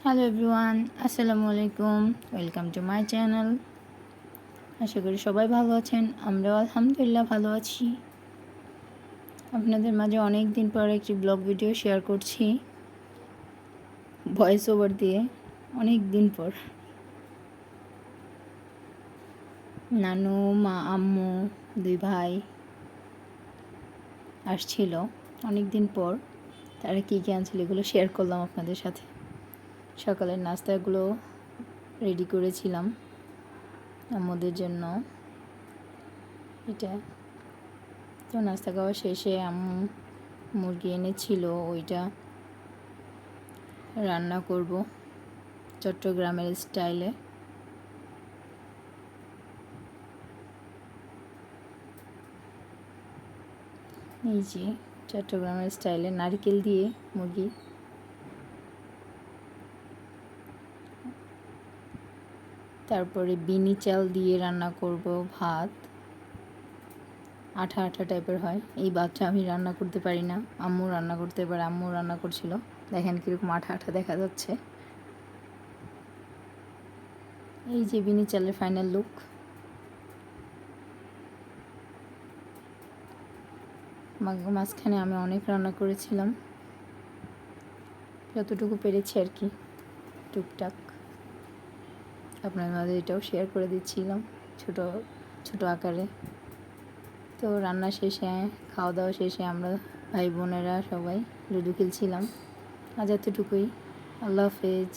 Hello everyone, আসসালামু আলাইকুম। Welcome to my channel. আশা করি সবাই ভালো আছেন। আমরাও আলহামদুলিল্লাহ ভালো আছি। আপনাদের মাঝে অনেক দিন পর একটি ব্লগ ভিডিও শেয়ার করছি, ভয়েস ওভার দিয়ে। অনেক দিন পর নানু, মা, আম্মু, দুই ভাই আসছিল অনেক দিন পর। তারা কী কী আনছিল এগুলো শেয়ার করলাম আপনাদের সাথে। সকালের নাস্তাগুলো রেডি করেছিলাম আম্মুদের জন্য। এটা তো নাস্তা খাওয়া শেষে আম্মু মুরগি এনেছিল, ওইটা রান্না করব চট্টগ্রামের স্টাইলে। এই যে চট্টগ্রামের স্টাইলে নারকেল দিয়ে মুরগি, তারপরে বিনি চাল দিয়ে রান্না করব ভাত। আঠা আঠা টাইপের হয় এই ভাতটা। আমি রান্না করতে পারি না, আম্মু রান্না করতে পারে। আম্মু রান্না করছিল, দেখেন কীরকম আঠা আঠা দেখা যাচ্ছে। এই যে বিনি চালের ফাইনাল লুক। মাঝখানে আমি অনেক রান্না করেছিলাম, যতটুকু পেরেছি আর কি, টুকটাক আপনার মাঝে এটাও শেয়ার করে দিচ্ছিলাম ছোট ছোট আকারে। তো রান্না শেষে, খাওয়া দাওয়া শেষে আমরা ভাই বোনেরা সবাই লুডো খেলছিলাম। আজ এতটুকুই। আল্লাহ হাফেজ।